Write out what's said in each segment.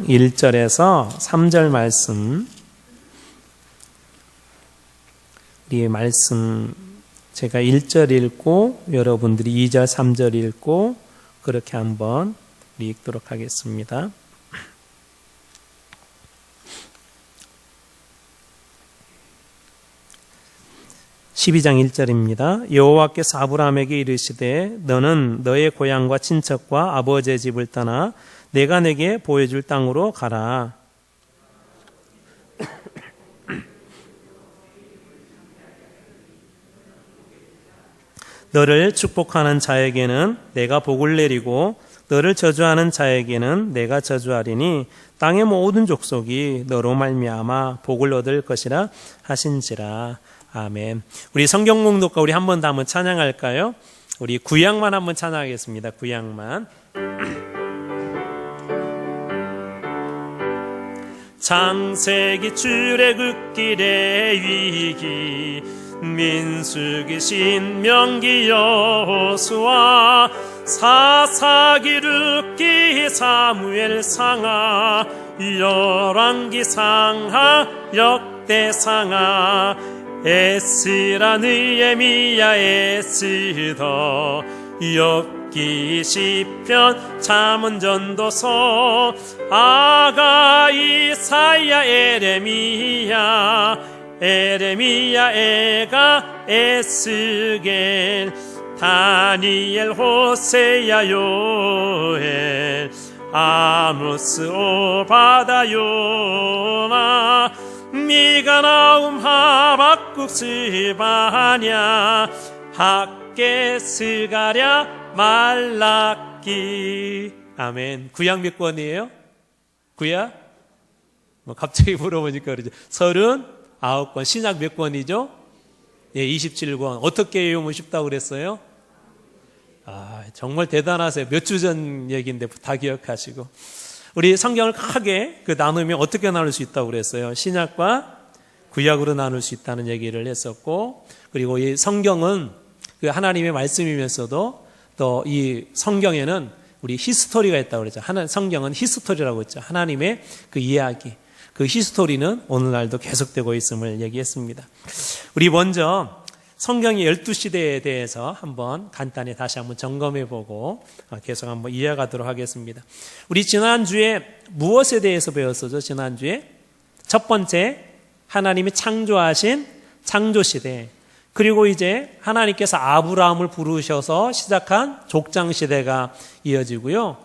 1절에서 3절 말씀, 우리 말씀 제가 1절 읽고 여러분들이 2절, 3절 읽고 그렇게 한번 우리 읽도록 하겠습니다. 12장 1절입니다. 여호와께서 아브라함에게 이르시되 너는 너의 고향과 친척과 아버지의 집을 떠나 내가 내게 보여줄 땅으로 가라. 너를 축복하는 자에게는 내가 복을 내리고 너를 저주하는 자에게는 내가 저주하리니 땅의 모든 족속이 너로 말미암아 복을 얻을 것이라 하신지라. 아멘. 우리 성경 공독과 우리 한 번 더 한번 찬양할까요? 우리 구약만 한번 찬양하겠습니다. 구약만. 창세기 출애굽길의 위기 민수기 신명기 여호수아 사사기 룻기 사무엘 상하 열왕기 상하 역대상하 에스라 느헤미야 에스더 욥기 시편 잠언 전도서 아가 이사야 에레미야 에가 에스겔 다니엘 호세야 요엘 아모스 오바다 요나 미가 나움 하박국 스바냐 학개 스가랴 말라기. 아멘. 구약 몇 권이에요? 구약? 갑자기 물어보니까 그러죠. 39권. 신약 몇 권이죠? 예, 27권. 어떻게 외우면 쉽다고 그랬어요? 정말 대단하세요. 몇 주 전 얘기인데 다 기억하시고. 우리 성경을 크게 나누면 어떻게 나눌 수 있다고 그랬어요? 신약과 구약으로 나눌 수 있다는 얘기를 했었고, 그리고 이 성경은 하나님의 말씀이면서도 또 이 성경에는 우리 히스토리가 있다고 그랬죠. 성경은 히스토리라고 했죠. 하나님의 그 이야기, 그 히스토리는 오늘날도 계속되고 있음을 얘기했습니다. 우리 먼저 성경의 12시대에 대해서 한번 간단히 다시 한번 점검해보고 계속 한번 이해가도록 하겠습니다. 우리 지난주에 무엇에 대해서 배웠었죠? 지난주에 첫 번째, 하나님이 창조하신 창조시대, 그리고 이제 하나님께서 아브라함을 부르셔서 시작한 족장시대가 이어지고요.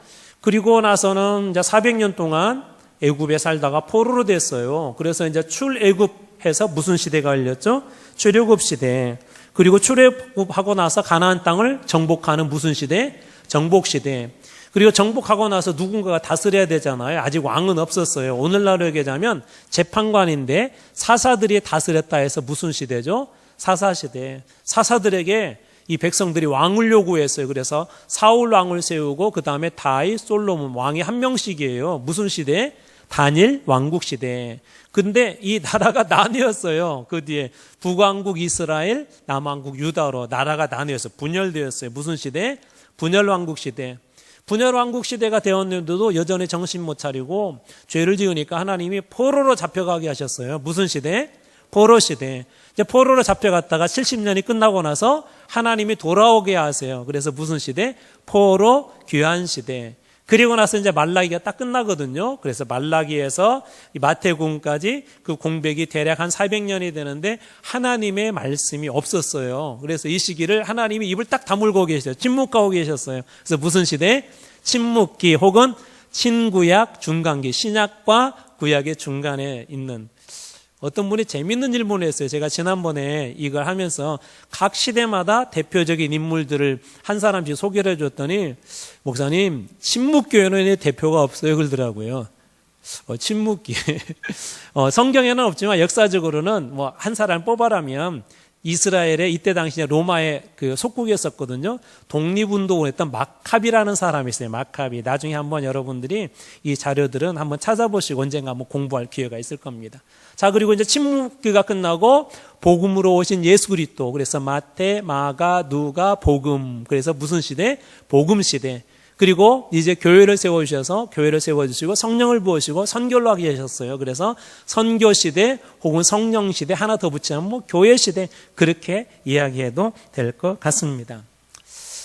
그리고 나서는 이제 400년 동안 애굽에 살다가 포로로 됐어요. 그래서 이제 출애굽해서 무슨 시대가 열렸죠? 출애굽 시대. 그리고 출애굽하고 나서 가나안 땅을 정복하는 무슨 시대? 정복 시대. 그리고 정복하고 나서 누군가가 다스려야 되잖아요. 아직 왕은 없었어요. 오늘날로 얘기하자면 재판관인데 사사들이 다스렸다 해서 무슨 시대죠? 사사시대. 사사들에게 이 백성들이 왕을 요구했어요. 그래서 사울 왕을 세우고 그 다음에 다윗, 솔로몬 왕이 한 명씩이에요. 무슨 시대? 단일 왕국 시대. 근데 이 나라가 나뉘었어요. 그 뒤에 북왕국 이스라엘, 남왕국 유다로 나라가 나뉘어서 분열되었어요. 무슨 시대? 분열왕국 시대. 분열왕국 시대가 되었는데도 여전히 정신 못 차리고 죄를 지으니까 하나님이 포로로 잡혀가게 하셨어요. 무슨 시대? 포로 시대. 이제 포로로 잡혀갔다가 70년이 끝나고 나서 하나님이 돌아오게 하세요. 그래서 무슨 시대? 포로 귀환 시대. 그리고 나서 이제 말라기가 딱 끝나거든요. 그래서 말라기에서 마태복음까지 그 공백이 대략 한 400년이 되는데 하나님의 말씀이 없었어요. 그래서 이 시기를 하나님이 입을 딱 다물고 계셨어요. 침묵하고 계셨어요. 그래서 무슨 시대? 침묵기 혹은 신구약 중간기, 신약과 구약의 중간에 있는. 어떤 분이 재밌는 질문을 했어요. 제가 지난번에 이걸 하면서 각 시대마다 대표적인 인물들을 한 사람씩 소개를 해줬더니 목사님, 침묵교회는 대표가 없어요 그러더라고요. 침묵기. 성경에는 없지만 역사적으로는 뭐 한 사람 뽑아라면 이스라엘의 이때 당시에 로마의 그 속국이었었거든요. 독립운동을 했던 마카비라는 사람이 있어요. 마카비. 나중에 한번 여러분들이 이 자료들은 한번 찾아보시고 언젠가 한번 공부할 기회가 있을 겁니다. 자, 그리고 이제 침묵기가 끝나고 복음으로 오신 예수 그리스도. 그래서 마태, 마가, 누가, 복음. 그래서 무슨 시대? 복음 시대. 그리고 이제 교회를 세워주셔서 교회를 세워주시고 성령을 부으시고 선교를 하게 하셨어요. 그래서 선교시대 혹은 성령시대 하나 더 붙이면 뭐 교회시대 그렇게 이야기해도 될 것 같습니다.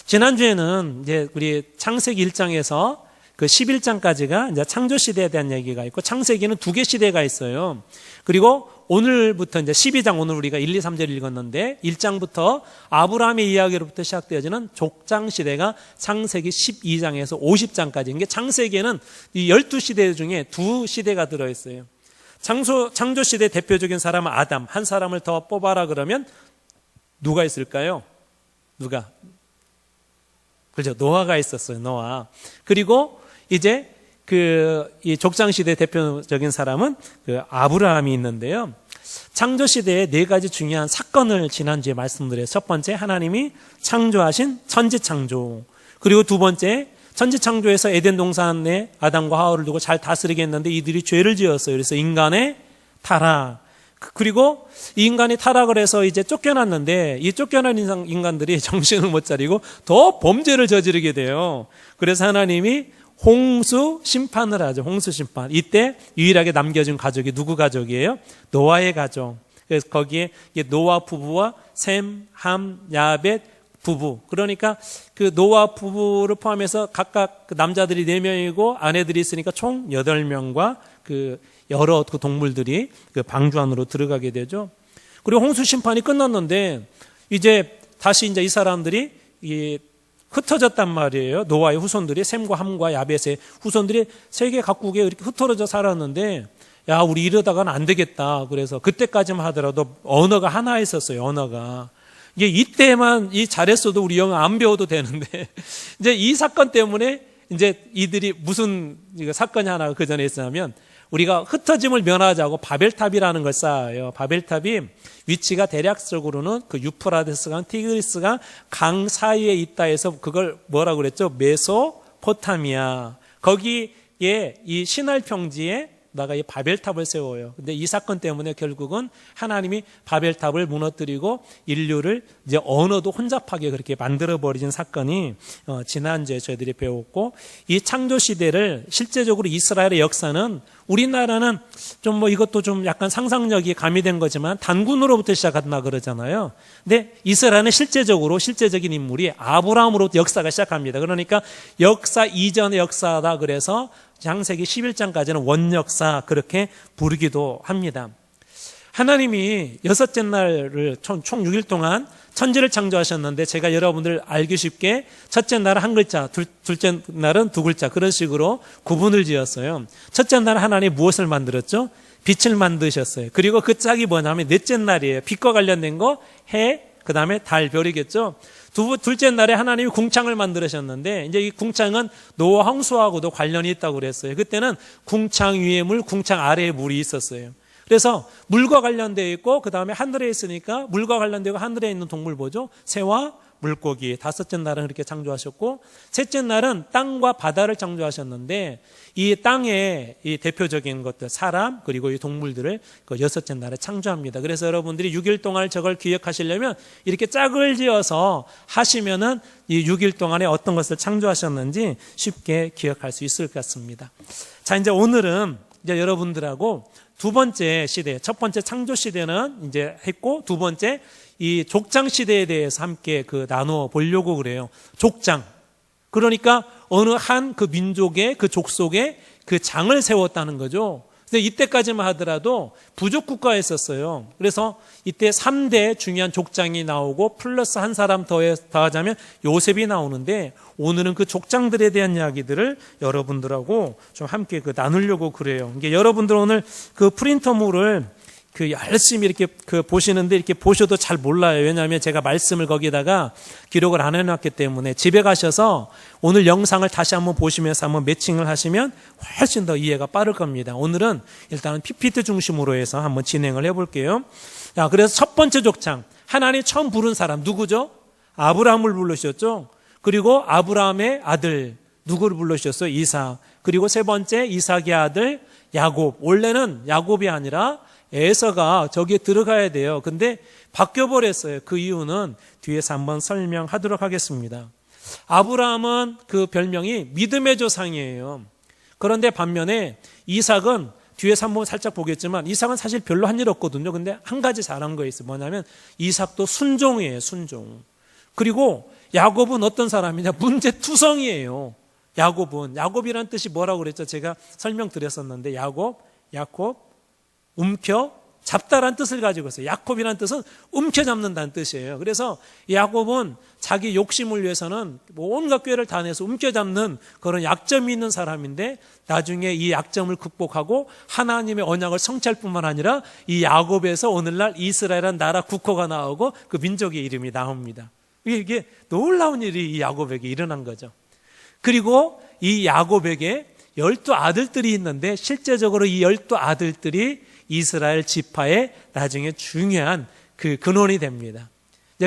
지난주에는 이제 우리 창세기 1장에서 그 11장까지가 이제 창조시대에 대한 얘기가 있고 창세기는 두 개 시대가 있어요. 그리고 오늘부터 이제 12장 오늘 우리가 1, 2, 3절 읽었는데 1장부터 아브라함의 이야기로부터 시작되어지는 족장 시대가 창세기 12장에서 50장까지. 이게 창세기에는 이 12시대 중에 두 시대가 들어있어요. 창조시대 대표적인 사람은 아담. 한 사람을 더 뽑아라 그러면 누가 있을까요? 누가? 그렇죠. 노아가 있었어요. 노아. 그리고 이제 이 족장시대 대표적인 사람은 그 아브라함이 있는데요. 창조시대에 네 가지 중요한 사건을 지난주에 말씀드려요. 첫 번째, 하나님이 창조하신 천지창조. 그리고 두 번째, 천지창조에서 에덴 동산에 아담과 하와를 두고 잘 다스리게 했는데 이들이 죄를 지었어요. 그래서 인간의 타락. 그리고 이 인간이 타락을 해서 이제 쫓겨났는데 이 쫓겨난 인간들이 정신을 못 차리고 더 범죄를 저지르게 돼요. 그래서 하나님이 홍수 심판을 하죠. 홍수 심판. 이때 유일하게 남겨진 가족이 누구 가족이에요? 노아의 가족. 그래서 거기에 노아 부부와 셈, 함, 야벳 부부. 그러니까 그 노아 부부를 포함해서 각각 남자들이 4명이고 아내들이 있으니까 총 8명과 그 여러 그 동물들이 그 방주 안으로 들어가게 되죠. 그리고 홍수 심판이 끝났는데 이제 다시 이제 이 사람들이 흩어졌단 말이에요. 노아의 후손들이 셈과 함과 야벳의 후손들이 세계 각국에 이렇게 흩어져 살았는데 야, 우리 이러다가는 안 되겠다. 그래서 그때까지만 하더라도 언어가 하나 있었어요. 언어가. 이게 이때만 잘했어도 우리 영어 안 배워도 되는데 이제 이 사건 때문에 이제 이들이 무슨 사건이 하나 그 전에 있었냐면 우리가 흩어짐을 면하자고 바벨탑이라는 걸 쌓아요. 바벨탑이 위치가 대략적으로는 그 유프라데스강, 티그리스강 강 사이에 있다 해서 그걸 뭐라고 그랬죠? 메소포타미아. 거기에 이 시날 평지에 나가 이 바벨탑을 세워요. 근데 이 사건 때문에 결국은 하나님이 바벨탑을 무너뜨리고 인류를 이제 언어도 혼잡하게 그렇게 만들어버리는 사건이 지난주에 저희들이 배웠고, 이 창조 시대를 실제적으로 이스라엘의 역사는 우리나라는 좀 이것도 좀 약간 상상력이 가미된 거지만 단군으로부터 시작한다 그러잖아요. 근데 이스라엘은 실제적인 인물이 아브라함으로부터 역사가 시작합니다. 그러니까 역사 이전의 역사다 그래서 창세기 11장까지는 원역사 그렇게 부르기도 합니다. 하나님이 여섯째 날을 총 6일 동안 천지를 창조하셨는데 제가 여러분들 알기 쉽게 첫째 날은 한 글자, 둘째 날은 두 글자 그런 식으로 구분을 지었어요. 첫째 날 하나님 무엇을 만들었죠? 빛을 만드셨어요. 그리고 그 짝이 뭐냐면 넷째 날이에요. 빛과 관련된 거 해, 그 다음에 달, 별이겠죠. 둘째 날에 하나님이 궁창을 만들으셨는데 이제 이 궁창은 노아 홍수하고도 관련이 있다고 그랬어요. 그때는 궁창 위에 물, 궁창 아래에 물이 있었어요. 그래서 물과 관련되어 있고 그 다음에 하늘에 있으니까 물과 관련되고 하늘에 있는 동물 뭐죠? 새와 물고기. 다섯째 날은 그렇게 창조하셨고, 셋째 날은 땅과 바다를 창조하셨는데 이 땅의 이 대표적인 것들 사람 그리고 이 동물들을 그 여섯째 날에 창조합니다. 그래서 여러분들이 6일 동안 저걸 기억하시려면 이렇게 짝을 지어서 하시면은 이 6일 동안에 어떤 것을 창조하셨는지 쉽게 기억할 수 있을 것 같습니다. 자, 이제 오늘은 이제 여러분들하고 두 번째 시대, 첫 번째 창조 시대는 이제 했고 두 번째 이 족장 시대에 대해서 함께 나누어 보려고 그래요. 족장. 그러니까 어느 한 그 민족의 그 족속에 그 장을 세웠다는 거죠. 근데 이때까지만 하더라도 부족 국가였었어요. 그래서 이때 3대 중요한 족장이 나오고 플러스 한 사람 더하자면 요셉이 나오는데 오늘은 그 족장들에 대한 이야기들을 여러분들하고 좀 함께 나누려고 그래요. 이게 여러분들 오늘 그 프린터물을 열심히 이렇게 보시는데 이렇게 보셔도 잘 몰라요. 왜냐하면 제가 말씀을 거기다가 기록을 안 해놨기 때문에 집에 가셔서 오늘 영상을 다시 한번 보시면서 한번 매칭을 하시면 훨씬 더 이해가 빠를 겁니다. 오늘은 일단은 PPT 중심으로 해서 한번 진행을 해볼게요. 자, 그래서 첫 번째 족장. 하나님 처음 부른 사람 누구죠? 아브라함을 부르셨죠? 그리고 아브라함의 아들 누구를 부르셨어요? 이삭. 그리고 세 번째 이삭의 아들 야곱. 원래는 야곱이 아니라 에서가 저기에 들어가야 돼요. 근데 바뀌어버렸어요. 그 이유는 뒤에서 한번 설명하도록 하겠습니다. 아브라함은 그 별명이 믿음의 조상이에요. 그런데 반면에 이삭은 뒤에서 한번 살짝 보겠지만 이삭은 사실 별로 한 일 없거든요. 근데 한 가지 잘한 거 있어요. 뭐냐면 이삭도 순종이에요. 순종. 그리고 야곱은 어떤 사람이냐? 문제투성이에요. 야곱이란 뜻이 뭐라고 그랬죠? 제가 설명드렸었는데 야곱, 잡다란 뜻을 가지고 있어요. 야곱이라는 뜻은 움켜잡는다는 뜻이에요. 그래서 야곱은 자기 욕심을 위해서는 온갖 꾀를 다 내서 움켜잡는 그런 약점이 있는 사람인데 나중에 이 약점을 극복하고 하나님의 언약을 성취할 뿐만 아니라 이 야곱에서 오늘날 이스라엘이라는 나라 국호가 나오고 그 민족의 이름이 나옵니다. 이게 놀라운 일이 이 야곱에게 일어난 거죠. 그리고 이 야곱에게 12아들들이 있는데 실제적으로 이 12아들들이 이스라엘 지파의 나중에 중요한 그 근원이 됩니다.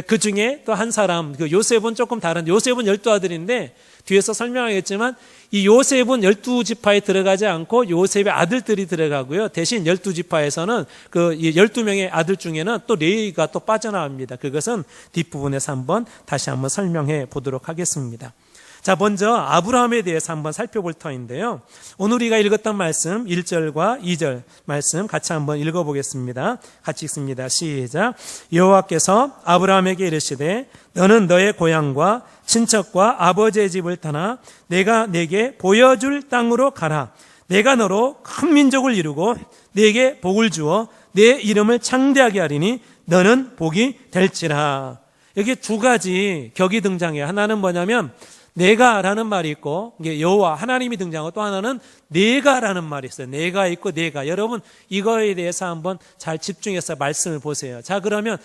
그 중에 또 한 사람, 그 요셉은 조금 다른, 요셉은 12아들인데 뒤에서 설명하겠지만 이 요셉은 12지파에 들어가지 않고 요셉의 아들들이 들어가고요. 대신 12지파에서는 그 12명의 아들 중에는 또 레위가 또 빠져나옵니다. 그것은 뒷부분에서 다시 한번 설명해 보도록 하겠습니다. 자, 먼저 아브라함에 대해서 한번 살펴볼 터인데요. 오늘 우리가 읽었던 말씀 1절과 2절 말씀 같이 한번 읽어보겠습니다. 같이 읽습니다. 시작. 여호와께서 아브라함에게 이르시되 너는 너의 고향과 친척과 아버지의 집을 떠나 내가 네게 보여줄 땅으로 가라. 내가 너로 큰 민족을 이루고 네게 복을 주어 내 이름을 창대하게 하리니 너는 복이 될지라. 여기 두 가지 격이 등장해요. 하나는 뭐냐면 내가라는 말이 있고 여호와 하나님이 등장하고 또 하나는 내가라는 말이 있어요. 내가 있고 내가. 여러분 이거에 대해서 한번 잘 집중해서 말씀을 보세요. 자, 그러면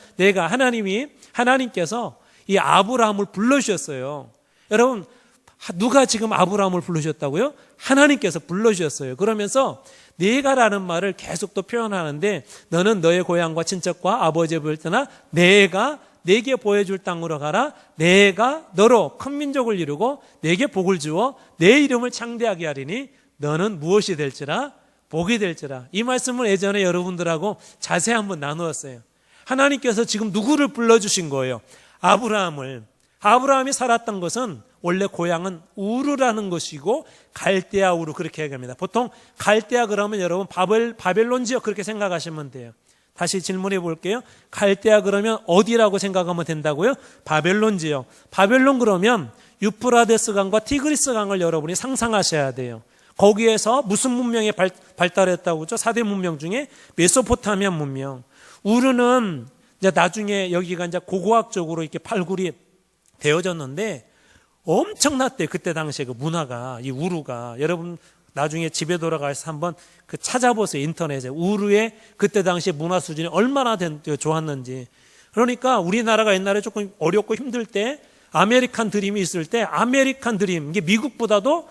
하나님께서 이 아브라함을 불러주셨어요. 여러분 누가 지금 아브라함을 부르셨다고요? 하나님께서 불러주셨어요. 그러면서 내가라는 말을 계속 또 표현하는데 너는 너의 고향과 친척과 아버지의 집을 떠나 내가 내게 보여줄 땅으로 가라. 내가 너로 큰 민족을 이루고 내게 복을 주어 내 이름을 창대하게 하리니 너는 무엇이 될지라? 복이 될지라. 이 말씀을 예전에 여러분들하고 자세히 한번 나누었어요. 하나님께서 지금 누구를 불러주신 거예요? 아브라함을. 아브라함이 살았던 것은 원래 고향은 우르라는 것이고 갈대아 우르 그렇게 얘기합니다. 보통 갈대아 그러면 여러분 바벨론 지역 그렇게 생각하시면 돼요. 다시 질문해 볼게요. 갈대아 그러면 어디라고 생각하면 된다고요? 바벨론 지역. 바벨론 그러면 유프라데스 강과 티그리스 강을 여러분이 상상하셔야 돼요. 거기에서 무슨 문명이 발달했다고 그러죠? 4대 문명 중에 메소포타미아 문명. 우르는 이제 나중에 여기가 이제 고고학적으로 이렇게 발굴이 되어졌는데 엄청났대요. 그때 당시에 그 문화가, 이 우르가. 여러분 나중에 집에 돌아가서 한번 그 찾아보세요. 인터넷에. 우르의 그때 당시에 문화 수준이 얼마나 좋았는지. 그러니까 우리나라가 옛날에 조금 어렵고 힘들 때 아메리칸 드림이 있을 때 아메리칸 드림, 이게 미국보다도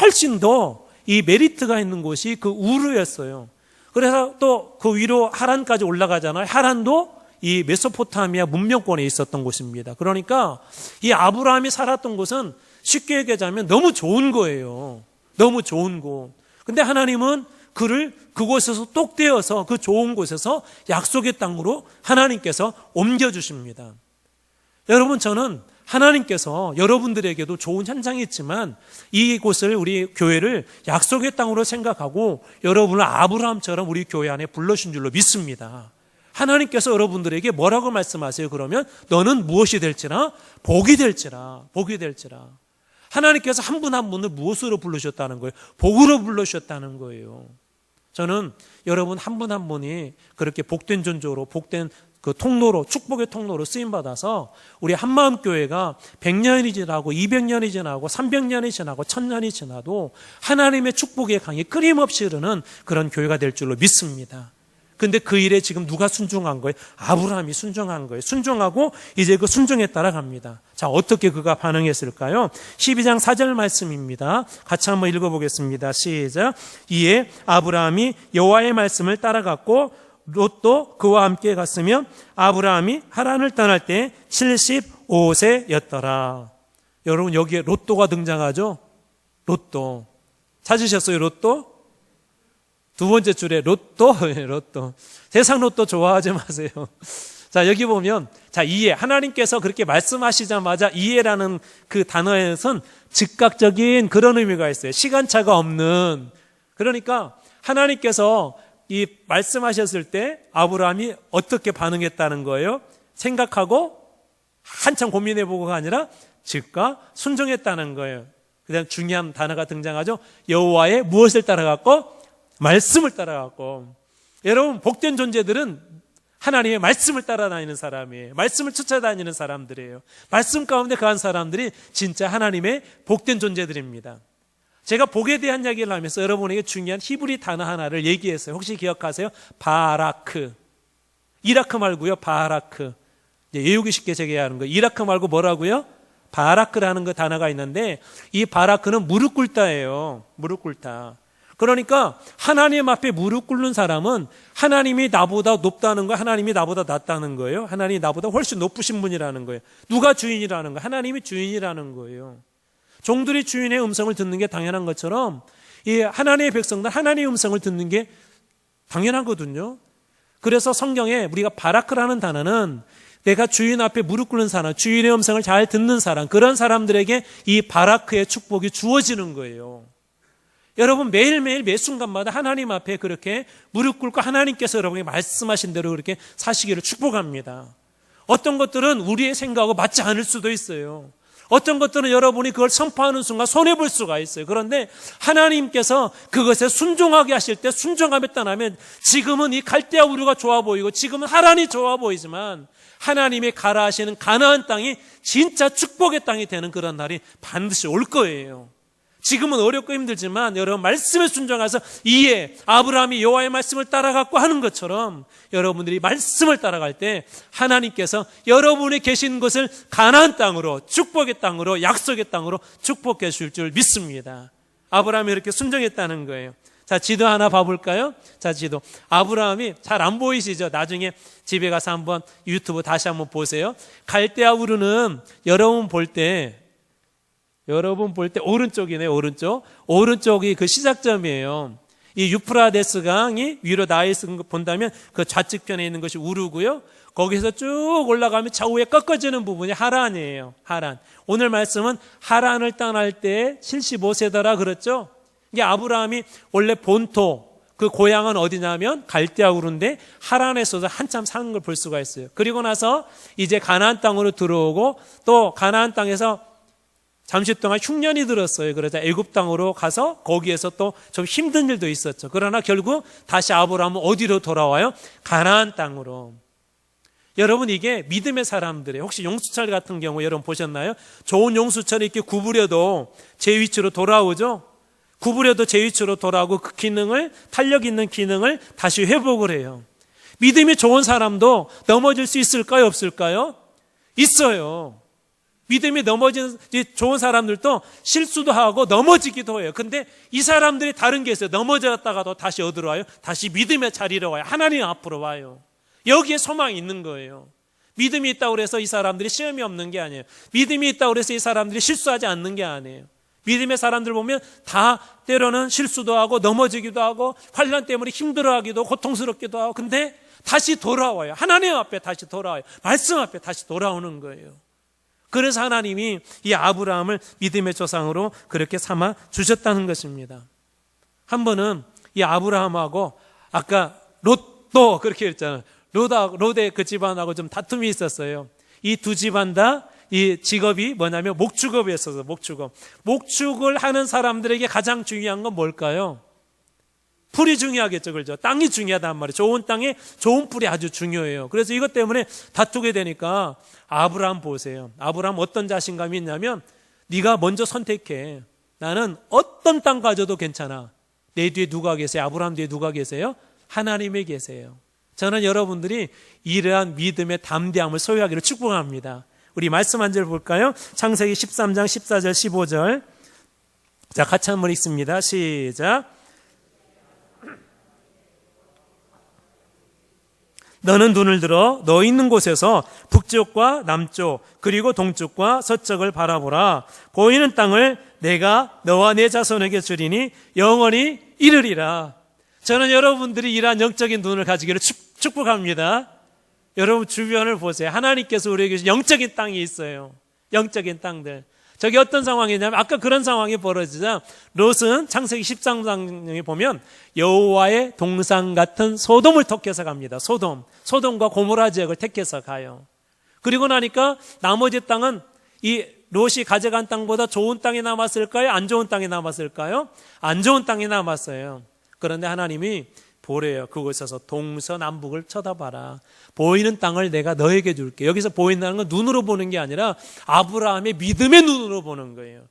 훨씬 더 이 메리트가 있는 곳이 그 우르였어요. 그래서 또 그 위로 하란까지 올라가잖아요. 하란도 이 메소포타미아 문명권에 있었던 곳입니다. 그러니까 이 아브라함이 살았던 곳은 쉽게 얘기하자면 너무 좋은 거예요. 너무 좋은 곳. 근데 하나님은 그를 그곳에서 똑 떼어서 그 좋은 곳에서 약속의 땅으로 하나님께서 옮겨주십니다. 여러분 저는 하나님께서 여러분들에게도 좋은 현장이 있지만 이곳을 우리 교회를 약속의 땅으로 생각하고 여러분을 아브라함처럼 우리 교회 안에 불러신 줄로 믿습니다. 하나님께서 여러분들에게 뭐라고 말씀하세요? 그러면 너는 무엇이 될지라? 복이 될지라. 복이 될지라. 하나님께서 한 분 한 분을 무엇으로 부르셨다는 거예요? 복으로 부르셨다는 거예요. 저는 여러분 한 분 한 분이 그렇게 복된 존재로 복된 그 통로로 축복의 통로로 쓰임받아서 우리 한마음교회가 100년이 지나고 200년이 지나고 300년이 지나고 1000년이 지나도 하나님의 축복의 강이 끊임없이 흐르는 그런 교회가 될 줄로 믿습니다. 근데 그 일에 지금 누가 순종한 거예요? 아브라함이 순종한 거예요. 순종하고 이제 그 순종에 따라갑니다. 자, 어떻게 그가 반응했을까요? 12장 4절 말씀입니다. 같이 한번 읽어보겠습니다. 시작. 이에 아브라함이 여호와의 말씀을 따라갔고 롯도 그와 함께 갔으며 아브라함이 하란을 떠날 때 75세였더라. 여러분 여기에 롯도가 등장하죠? 롯도. 찾으셨어요? 롯도? 두 번째 줄에 로또. 세상 로또 좋아하지 마세요. 자, 여기 보면, 자, 이해. 하나님께서 그렇게 말씀하시자마자 이해라는 그 단어에선 즉각적인 그런 의미가 있어요. 시간차가 없는. 그러니까 하나님께서 이 말씀하셨을 때 아브라함이 어떻게 반응했다는 거예요? 생각하고 한참 고민해보고가 아니라 즉각 순종했다는 거예요. 그다음 중요한 단어가 등장하죠. 여호와의 무엇을 따라갔고? 말씀을 따라갔고. 여러분, 복된 존재들은 하나님의 말씀을 따라다니는 사람이에요. 말씀을 쫓아다니는 사람들이에요. 말씀 가운데 거한 사람들이 진짜 하나님의 복된 존재들입니다. 제가 복에 대한 이야기를 하면서 여러분에게 중요한 히브리 단어 하나를 얘기했어요. 혹시 기억하세요? 바라크. 이라크 말고요. 바라크. 외우기 쉽게 제가 하는 거예요. 이라크 말고 뭐라고요? 바라크라는 그 단어가 있는데 이 바라크는 무릎 꿇다예요. 무릎 꿇다. 그러니까 하나님 앞에 무릎 꿇는 사람은 하나님이 나보다 높다는 거예요. 하나님이 나보다 낫다는 거예요. 하나님이 나보다 훨씬 높으신 분이라는 거예요. 누가 주인이라는 거예요? 하나님이 주인이라는 거예요. 종들이 주인의 음성을 듣는 게 당연한 것처럼 이 하나님의 백성들 하나님의 음성을 듣는 게 당연하거든요. 그래서 성경에 우리가 바라크라는 단어는 내가 주인 앞에 무릎 꿇는 사람, 주인의 음성을 잘 듣는 사람, 그런 사람들에게 이 바라크의 축복이 주어지는 거예요. 여러분, 매일매일 매 순간마다 하나님 앞에 그렇게 무릎 꿇고 하나님께서 여러분에게 말씀하신 대로 그렇게 사시기를 축복합니다. 어떤 것들은 우리의 생각하고 맞지 않을 수도 있어요. 어떤 것들은 여러분이 그걸 선포하는 순간 손해볼 수가 있어요. 그런데 하나님께서 그것에 순종하게 하실 때 순종하며 떠나면 지금은 이 갈대아 우루가 좋아 보이고 지금은 하란이 좋아 보이지만 하나님의 가라 하시는 가나안 땅이 진짜 축복의 땅이 되는 그런 날이 반드시 올 거예요. 지금은 어렵고 힘들지만 여러분 말씀에 순종해서 이해, 아브라함이 여호와의 말씀을 따라갔고 하는 것처럼 여러분들이 말씀을 따라갈 때 하나님께서 여러분이 계신 곳을 가나안 땅으로, 축복의 땅으로, 약속의 땅으로 축복해 주실 줄 믿습니다. 아브라함이 이렇게 순종했다는 거예요. 자, 지도 하나 봐볼까요? 자, 지도. 아브라함이 잘 안 보이시죠? 나중에 집에 가서 한번 유튜브 다시 한번 보세요. 갈대아 우르는 여러분 볼 때 오른쪽이네요. 오른쪽이 그 시작점이에요. 이 유프라데스 강이 위로 나와 있는 거 본다면 그 좌측편에 있는 것이 우르고요. 거기서 쭉 올라가면 좌우에 꺾어지는 부분이 하란이에요. 하란. 오늘 말씀은 하란을 떠날 때 75세더라 그랬죠. 이게 아브라함이 원래 본토 그 고향은 어디냐면 갈대아 우르인데 하란에서 한참 사는 걸 볼 수가 있어요. 그리고 나서 이제 가나안 땅으로 들어오고 또 가나안 땅에서 잠시 동안 흉년이 들었어요. 그러자 애굽 땅으로 가서 거기에서 또 좀 힘든 일도 있었죠. 그러나 결국 다시 아브라함은 어디로 돌아와요? 가나안 땅으로. 여러분, 이게 믿음의 사람들이에요. 혹시 용수철 같은 경우 여러분 보셨나요? 좋은 용수철이 이렇게 구부려도 제 위치로 돌아오죠. 구부려도 제 위치로 돌아오고 그 기능을, 탄력 있는 기능을 다시 회복을 해요. 믿음이 좋은 사람도 넘어질 수 있을까요? 없을까요? 있어요. 믿음이 좋은 사람들도 실수도 하고 넘어지기도 해요. 근데 이 사람들이 다른 게 있어요. 넘어졌다가도 다시 어디로 와요? 다시 믿음의 자리로 와요. 하나님 앞으로 와요. 여기에 소망이 있는 거예요. 믿음이 있다고 해서 이 사람들이 시험이 없는 게 아니에요. 믿음이 있다고 해서 이 사람들이 실수하지 않는 게 아니에요. 믿음의 사람들 보면 다 때로는 실수도 하고 넘어지기도 하고 환난 때문에 힘들어하기도 고통스럽기도 하고 근데 다시 돌아와요. 하나님 앞에 다시 돌아와요. 말씀 앞에 다시 돌아오는 거예요. 그래서 하나님이 이 아브라함을 믿음의 조상으로 그렇게 삼아 주셨다는 것입니다. 한 번은 이 아브라함하고 아까 롯도 그렇게 했잖아요. 롯의 그 집안하고 좀 다툼이 있었어요. 이 두 집안 다 이 직업이 뭐냐면 목축업이었어요. 목축업. 목축을 하는 사람들에게 가장 중요한 건 뭘까요? 풀이 중요하겠죠. 그렇죠? 땅이 중요하단 말이에요. 좋은 땅에 좋은 풀이 아주 중요해요. 그래서 이것 때문에 다투게 되니까 아브라함 보세요. 아브라함 어떤 자신감이 있냐면 네가 먼저 선택해. 나는 어떤 땅 가져도 괜찮아. 내 뒤에 누가 계세요? 아브라함 뒤에 누가 계세요? 하나님이 계세요. 저는 여러분들이 이러한 믿음의 담대함을 소유하기를 축복합니다. 우리 말씀 한 절 볼까요? 창세기 13장 14절 15절. 자, 같이 한번 읽습니다. 시작. 너는 눈을 들어 너 있는 곳에서 북쪽과 남쪽 그리고 동쪽과 서쪽을 바라보라. 보이는 땅을 내가 너와 내 자손에게 주리니 영원히 이르리라. 저는 여러분들이 이러한 영적인 눈을 가지기를 축복합니다. 여러분 주변을 보세요. 하나님께서 우리에게 주신 영적인 땅이 있어요. 영적인 땅들. 저게 어떤 상황이냐면 아까 그런 상황이 벌어지자 롯은 창세기 13장에 보면 여호와의 동상 같은 소돔을 택해서 갑니다. 소돔과 고모라 지역을 택해서 가요. 그리고 나니까 나머지 땅은 이 롯이 가져간 땅보다 좋은 땅이 남았을까요? 안 좋은 땅이 남았을까요? 안 좋은 땅이 남았어요. 그런데 하나님이 보래요. 그곳에서 동서남북을 쳐다봐라. 보이는 땅을 내가 너에게 줄게. 여기서 보인다는 건 눈으로 보는 게 아니라 아브라함의 믿음의 눈으로 보는 거예요.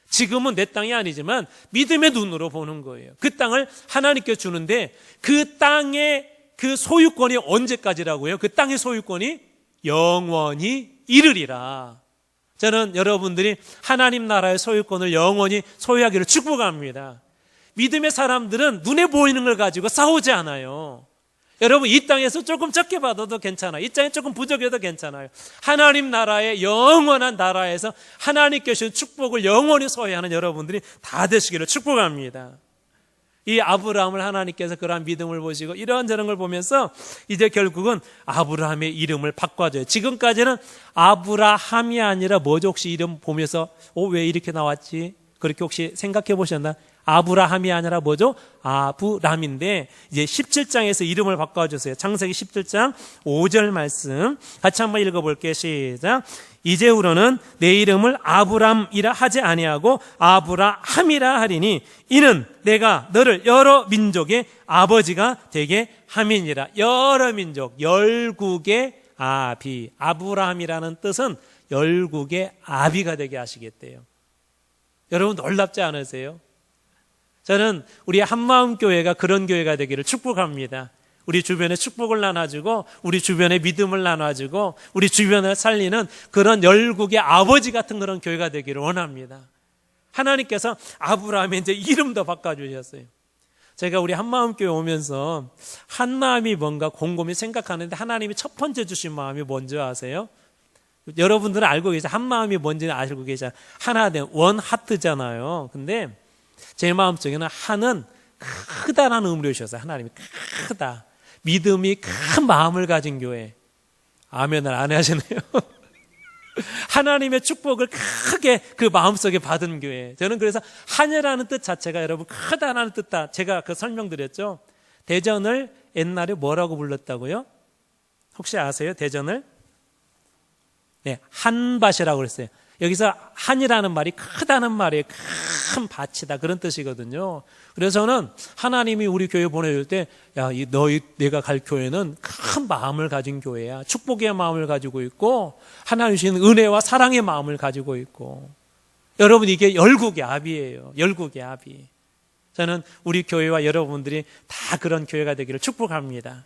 지금은 내 땅이 아니지만 믿음의 눈으로 보는 거예요. 그 땅을 하나님께 주는데 그 땅의 그 소유권이 언제까지라고요? 그 땅의 소유권이 영원히 이르리라. 저는 여러분들이 하나님 나라의 소유권을 영원히 소유하기를 축복합니다. 믿음의 사람들은 눈에 보이는 걸 가지고 싸우지 않아요. 여러분 이 땅에서 조금 적게 받아도 괜찮아요. 이 땅에 조금 부족해도 괜찮아요. 하나님 나라의 영원한 나라에서 하나님께 주신 축복을 영원히 소유하는 여러분들이 다 되시기를 축복합니다. 이 아브라함을 하나님께서 그러한 믿음을 보시고 이런저런 걸 보면서 이제 결국은 아브라함의 이름을 바꿔줘요. 지금까지는 아브라함이 아니라 뭐죠? 혹시 이름 보면서 왜 이렇게 나왔지? 그렇게 혹시 생각해 보셨나? 아브라함이 아니라 뭐죠? 아브람인데 이제 17장에서 이름을 바꿔주세요. 창세기 17장 5절 말씀 같이 한번 읽어볼게요. 시작. 이제후로는 내 이름을 아브람이라 하지 아니하고 아브라함이라 하리니 이는 내가 너를 여러 민족의 아버지가 되게 함이니라. 여러 민족, 열국의 아비. 아브라함이라는 뜻은 열국의 아비가 되게 하시겠대요. 여러분 놀랍지 않으세요? 저는 우리 한마음교회가 그런 교회가 되기를 축복합니다. 우리 주변에 축복을 나눠주고 우리 주변에 믿음을 나눠주고 우리 주변을 살리는 그런 열국의 아버지 같은 그런 교회가 되기를 원합니다. 하나님께서 아브라함의 이제 이름도 바꿔주셨어요. 제가 우리 한마음교회 오면서 한마음이 뭔가 곰곰이 생각하는데 하나님이 첫 번째 주신 마음이 뭔지 아세요? 여러분들은 알고 계세요. 한마음이 뭔지는 알고 계세요. 하나 된 원하트잖아요. 근데 제 마음속에는 한은 크다라는 의미로 주셨어요. 하나님이 크다. 믿음이 큰 마음을 가진 교회. 아멘을 안 하시네요. 하나님의 축복을 크게 그 마음속에 받은 교회. 저는 그래서 한이라는 뜻 자체가 여러분 크다라는 뜻다. 제가 그 설명드렸죠. 대전을 옛날에 뭐라고 불렀다고요? 혹시 아세요? 대전을? 네, 한밭이라고 그랬어요. 여기서 한이라는 말이 크다는 말이에요. 큰 밭이다 그런 뜻이거든요. 그래서 저는 하나님이 우리 교회 보내줄 때 내가 갈 교회는 큰 마음을 가진 교회야. 축복의 마음을 가지고 있고 하나님 주신 은혜와 사랑의 마음을 가지고 있고 여러분 이게 열국의 아비예요. 열국의 아비. 저는 우리 교회와 여러분들이 다 그런 교회가 되기를 축복합니다.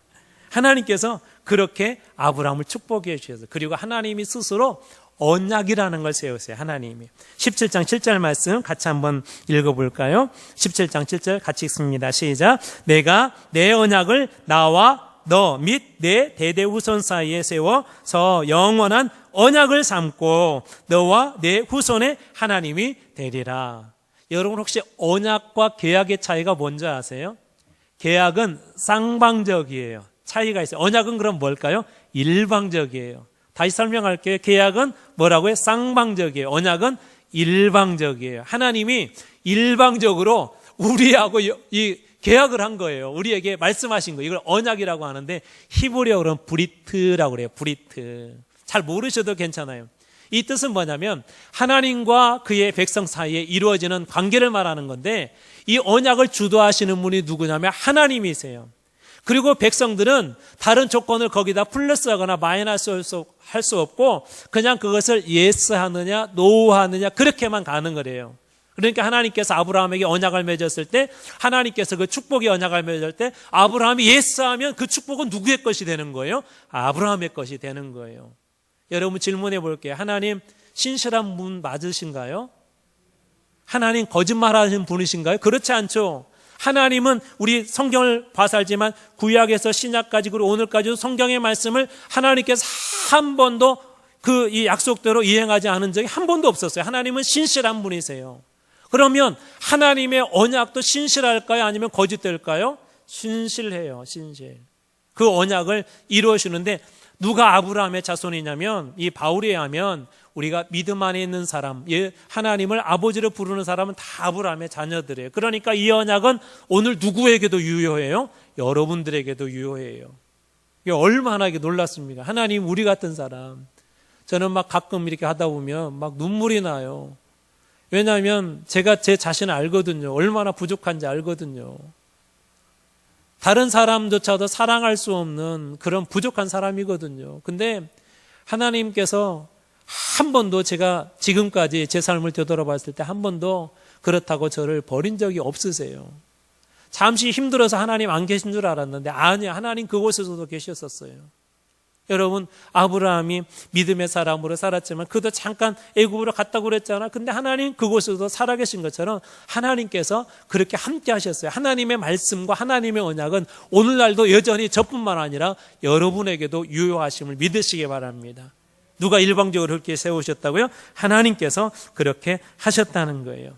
하나님께서 그렇게 아브라함을 축복해 주셔서 그리고 하나님이 스스로 언약이라는 걸 세우세요. 하나님이 17장 7절 말씀 같이 한번 읽어볼까요? 17장 7절 같이 읽습니다. 시작. 내가 내 언약을 나와 너 및 내 대대 후손 사이에 세워서 영원한 언약을 삼고 너와 내 후손의 하나님이 되리라. 여러분 혹시 언약과 계약의 차이가 뭔지 아세요? 계약은 쌍방적이에요. 차이가 있어요. 언약은 그럼 뭘까요? 일방적이에요. 다시 설명할게요. 계약은 뭐라고요? 쌍방적이에요. 언약은 일방적이에요. 하나님이 일방적으로 우리하고 이 계약을 한 거예요. 우리에게 말씀하신 거예요. 이걸 언약이라고 하는데 히브리어로는 브리트라고 그래요. 브리트. 잘 모르셔도 괜찮아요. 이 뜻은 뭐냐면 하나님과 그의 백성 사이에 이루어지는 관계를 말하는 건데 이 언약을 주도하시는 분이 누구냐면 하나님이세요. 그리고 백성들은 다른 조건을 거기다 플러스하거나 마이너스 할 수 없고 그냥 그것을 예스하느냐 노하느냐 그렇게만 가는 거래요. 그러니까 하나님께서 아브라함에게 언약을 맺었을 때 하나님께서 그 축복의 언약을 맺을 때 아브라함이 예스하면 그 축복은 누구의 것이 되는 거예요? 아브라함의 것이 되는 거예요. 여러분 질문해 볼게요. 하나님 신실한 분 맞으신가요? 하나님 거짓말하시는 분이신가요? 그렇지 않죠. 하나님은 우리 성경을 봐서 알지만 구약에서 신약까지 그리고 오늘까지도 성경의 말씀을 하나님께서 한 번도 그 이 약속대로 이행하지 않은 적이 한 번도 없었어요. 하나님은 신실한 분이세요. 그러면 하나님의 언약도 신실할까요? 아니면 거짓될까요? 신실해요. 신실. 그 언약을 이루어주는데 누가 아브라함의 자손이냐면 이 바울에 의하면 우리가 믿음 안에 있는 사람, 하나님을 아버지로 부르는 사람은 다 아브라함의 자녀들이에요. 그러니까 이 언약은 오늘 누구에게도 유효해요? 여러분들에게도 유효해요. 이게 얼마나 놀랐습니까? 하나님 우리 같은 사람. 저는 막 가끔 이렇게 하다 보면 막 눈물이 나요. 왜냐하면 제가 제 자신을 알거든요. 얼마나 부족한지 알거든요. 다른 사람조차도 사랑할 수 없는 그런 부족한 사람이거든요. 근데 하나님께서 한 번도 제가 지금까지 제 삶을 되돌아봤을 때 한 번도 그렇다고 저를 버린 적이 없으세요. 잠시 힘들어서 하나님 안 계신 줄 알았는데 아니요, 하나님 그곳에서도 계셨었어요. 여러분, 아브라함이 믿음의 사람으로 살았지만 그도 잠깐 애굽으로 갔다고 그랬잖아. 근데 하나님 그곳에서도 살아계신 것처럼 하나님께서 그렇게 함께 하셨어요. 하나님의 말씀과 하나님의 언약은 오늘날도 여전히 저뿐만 아니라 여러분에게도 유효하심을 믿으시기 바랍니다. 누가 일방적으로 그렇게 세우셨다고요? 하나님께서 그렇게 하셨다는 거예요.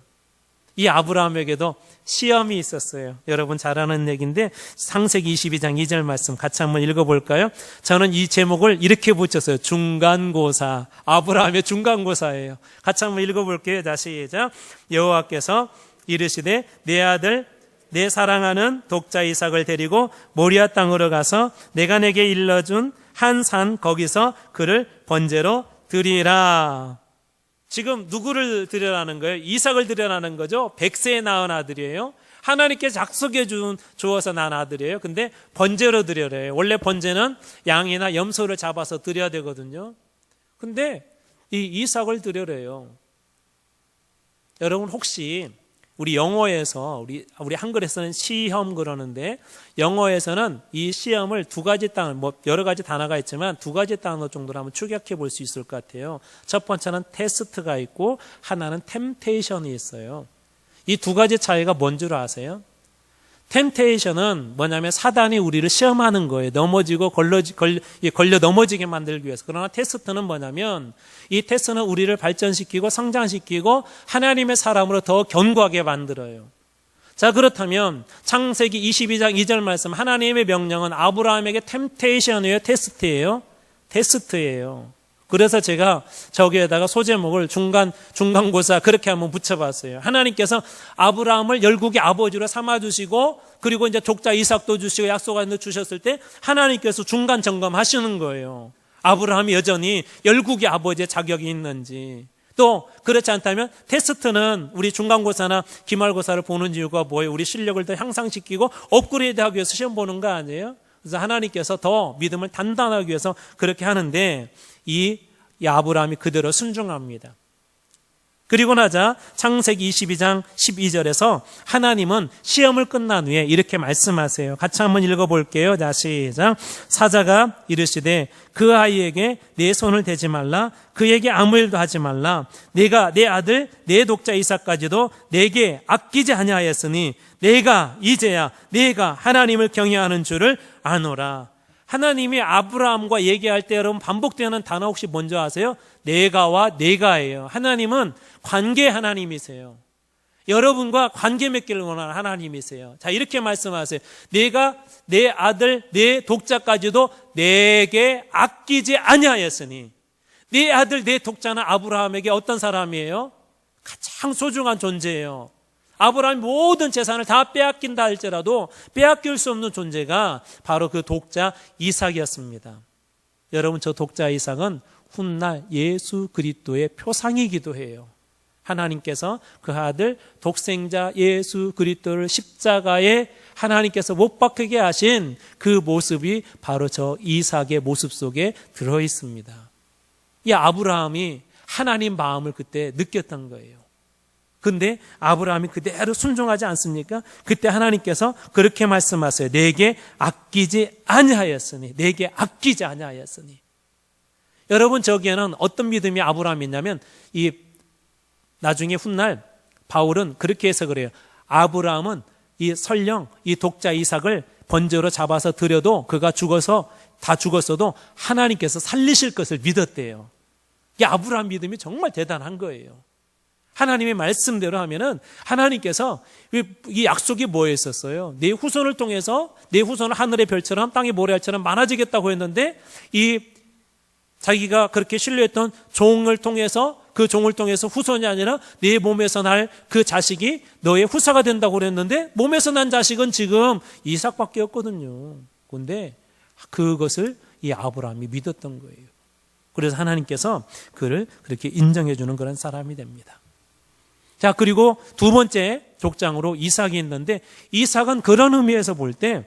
이 아브라함에게도 시험이 있었어요. 여러분 잘 아는 얘기인데 창세기 22장 2절 말씀 같이 한번 읽어볼까요? 저는 이 제목을 이렇게 붙였어요. 중간고사. 아브라함의 중간고사예요. 같이 한번 읽어볼게요. 다시 시작. 여호와께서 이르시되 내 아들 내 사랑하는 독자 이삭을 데리고 모리아 땅으로 가서 내가 내게 일러준 한 산 거기서 그를 번제로 드리라. 지금 누구를 드려라는 거예요? 이삭을 드려라는 거죠. 100세에 낳은 아들이에요. 하나님께서 약속해 주어서 낳은 아들이에요. 근데 번제로 드려래요. 원래 번제는 양이나 염소를 잡아서 드려야 되거든요. 근데 이 이삭을 드려래요. 여러분 혹시 우리 영어에서 우리 한글에서는 시험 그러는데 영어에서는 이 시험을 두 가지 단어, 여러 가지 단어가 있지만 두 가지 단어 정도로 한번 축약해 볼 수 있을 것 같아요. 첫 번째는 테스트가 있고 하나는 템테이션이 있어요. 이 두 가지 차이가 뭔 줄 아세요? 템테이션은 뭐냐면 사단이 우리를 시험하는 거예요. 넘어지고 걸려 넘어지게 만들기 위해서. 그러나 테스트는 뭐냐면 이 테스트는 우리를 발전시키고 성장시키고 하나님의 사람으로 더 견고하게 만들어요. 자, 그렇다면 창세기 22장 2절 말씀, 하나님의 명령은 아브라함에게 템테이션이에요, 테스트예요? 테스트예요. 그래서 제가 저기에다가 소제목을 중간고사 그렇게 한번 붙여봤어요. 하나님께서 아브라함을 열국의 아버지로 삼아주시고 그리고 이제 독자 이삭도 주시고 약속을 주셨을 때 하나님께서 중간 점검하시는 거예요. 아브라함이 여전히 열국의 아버지의 자격이 있는지. 또 그렇지 않다면 테스트는 우리 중간고사나 기말고사를 보는 이유가 뭐예요? 우리 실력을 더 향상시키고 업그레이드하기 위해서 시험 보는 거 아니에요? 그래서 하나님께서 더 믿음을 단단하기 위해서 그렇게 하는데 이 아브라함이 그대로 순종합니다. 그리고 나자 창세기 22장 12절에서 하나님은 시험을 끝난 후에 이렇게 말씀하세요. 같이 한번 읽어볼게요. 자, 시작. 사자가 이르시되 그 아이에게 내 손을 대지 말라. 그에게 아무 일도 하지 말라. 내가 내 아들 내 독자 이삭까지도 내게 아끼지 아니하였으니 내가 이제야 내가 하나님을 경외하는 줄을 아노라. 하나님이 아브라함과 얘기할 때 여러분 반복되는 단어 혹시 뭔지 아세요? 내가와 내가예요. 하나님은 관계 하나님이세요. 여러분과 관계 맺기를 원하는 하나님이세요. 자, 이렇게 말씀하세요. 내가 내 아들 내 독자까지도 내게 아끼지 아니하였으니. 내 아들 내 독자는 아브라함에게 어떤 사람이에요? 가장 소중한 존재예요. 아브라함이 모든 재산을 다 빼앗긴다 할지라도 빼앗길 수 없는 존재가 바로 그 독자 이삭이었습니다. 여러분, 저 독자 이삭은 훗날 예수 그리스도의 표상이기도 해요. 하나님께서 그 아들 독생자 예수 그리스도를 십자가에 하나님께서 못 박히게 하신 그 모습이 바로 저 이삭의 모습 속에 들어 있습니다. 이 아브라함이 하나님 마음을 그때 느꼈던 거예요. 근데 아브라함이 그대로 순종하지 않습니까? 그때 하나님께서 그렇게 말씀하세요. 내게 아끼지 아니하였으니. 내게 아끼지 아니하였으니. 여러분, 저기에는 어떤 믿음이 아브라함이 있냐면 이 나중에 훗날 바울은 그렇게 해서 그래요. 아브라함은 이 설령 이 독자 이삭을 번제로 잡아서 드려도 그가 다 죽었어도 하나님께서 살리실 것을 믿었대요. 이 아브라함 믿음이 정말 대단한 거예요. 하나님의 말씀대로 하면은 하나님께서 이 약속이 뭐였었어요? 내 후손을 통해서 내 후손을 하늘의 별처럼 땅의 모래알처럼 많아지겠다고 했는데 이 자기가 그렇게 신뢰했던 종을 통해서 그 종을 통해서 후손이 아니라 내 몸에서 날 그 자식이 너의 후사가 된다고 그랬는데 몸에서 난 자식은 지금 이삭밖에 없거든요. 그런데 그것을 이 아브라함이 믿었던 거예요. 그래서 하나님께서 그를 그렇게 인정해 주는 그런 사람이 됩니다. 자, 그리고 두 번째 족장으로 이삭이 있는데 이삭은 그런 의미에서 볼 때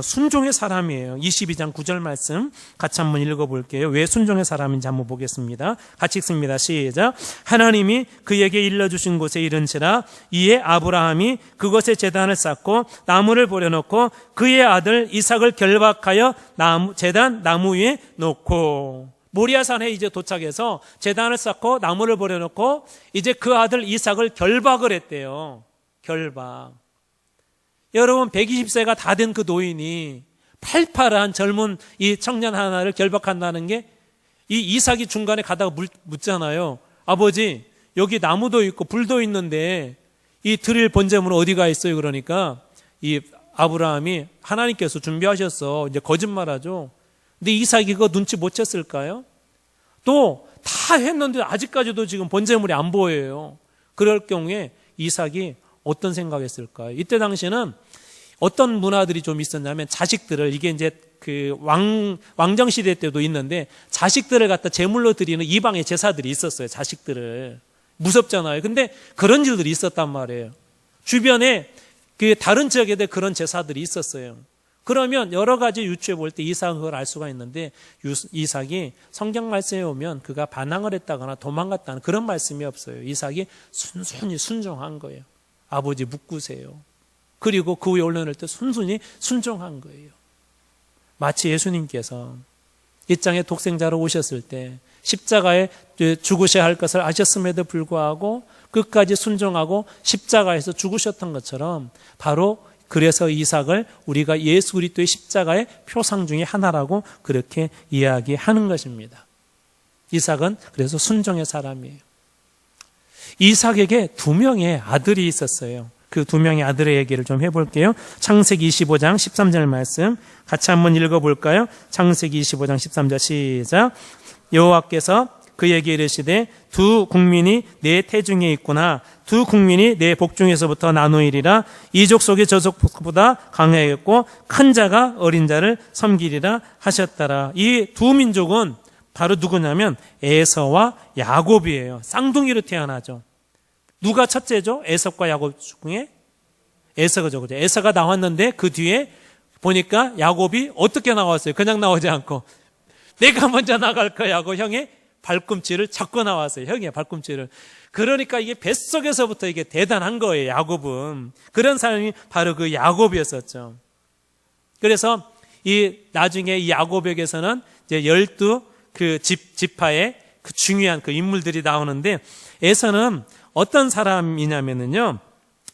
순종의 사람이에요. 22장 9절 말씀 같이 한번 읽어볼게요. 왜 순종의 사람인지 한번 보겠습니다. 같이 읽습니다. 시작. 하나님이 그에게 일러주신 곳에 이른지라 이에 아브라함이 그곳에 제단을 쌓고 나무를 버려놓고 그의 아들 이삭을 결박하여 제단 나무 위에 놓고 모리아산에 이제 도착해서 제단을 쌓고 나무를 버려놓고 이제 그 아들 이삭을 결박을 했대요. 결박. 여러분 120세가 다 된 그 노인이 팔팔한 젊은 이 청년 하나를 결박한다는 게 이 이삭이 중간에 가다가 묻잖아요. 아버지 여기 나무도 있고 불도 있는데 이 드릴 번제물은 어디가 있어요? 그러니까 이 아브라함이 하나님께서 준비하셨어. 이제 거짓말하죠. 근데 이삭이 그거 눈치 못 챘을까요? 또 다 했는데 아직까지도 지금 번제물이 안 보여요. 그럴 경우에 이삭이 어떤 생각했을까요? 이때 당시에는 어떤 문화들이 좀 있었냐면 자식들을 이게 이제 그 왕정 시대 때도 있는데 자식들을 갖다 제물로 드리는 이방의 제사들이 있었어요. 자식들을 무섭잖아요. 근데 그런 일들이 있었단 말이에요. 주변에 그 다른 지역에도 그런 제사들이 있었어요. 그러면 여러 가지 유추해 볼 때 이삭은 그걸 알 수가 있는데 이삭이 성경 말씀에 오면 그가 반항을 했다거나 도망갔다는 그런 말씀이 없어요. 이삭이 순순히 순종한 거예요. 아버지 묶으세요. 그리고 그 위에 올려놓을 때 순순히 순종한 거예요. 마치 예수님께서 이 땅에 독생자로 오셨을 때 십자가에 죽으셔야 할 것을 아셨음에도 불구하고 끝까지 순종하고 십자가에서 죽으셨던 것처럼 바로 그래서 이삭을 우리가 예수 그리스도의 십자가의 표상 중에 하나라고 그렇게 이야기하는 것입니다. 이삭은 그래서 순종의 사람이에요. 이삭에게 두 명의 아들이 있었어요. 그 두 명의 아들의 얘기를 좀 해볼게요. 창세기 25장 13절 말씀 같이 한번 읽어볼까요? 창세기 25장 13절 시작. 여호와께서 그에게 이르시되 두 국민이 내 태중에 있구나. 두 국민이 내 복중에서부터 나누이리라. 이 족속이 저 족속보다 강하겠고 큰 자가 어린 자를 섬기리라 하셨더라. 이 두 민족은 바로 누구냐면 에서와 야곱이에요. 쌍둥이로 태어나죠. 누가 첫째죠? 에서과 야곱 중에 에서가죠. 그죠? 에서가 나왔는데 그 뒤에 보니까 야곱이 어떻게 나왔어요? 그냥 나오지 않고 내가 먼저 나갈 거야 하고 형의 발꿈치를 잡고 나왔어요. 형의 발꿈치를. 그러니까 이게 뱃속에서부터 이게 대단한 거예요. 야곱은. 그런 사람이 바로 그 야곱이었었죠. 그래서 이 나중에 이 야곱에게서는 이제 12 그 지파의 그 중요한 그 인물들이 나오는데 에서는 어떤 사람이냐면요.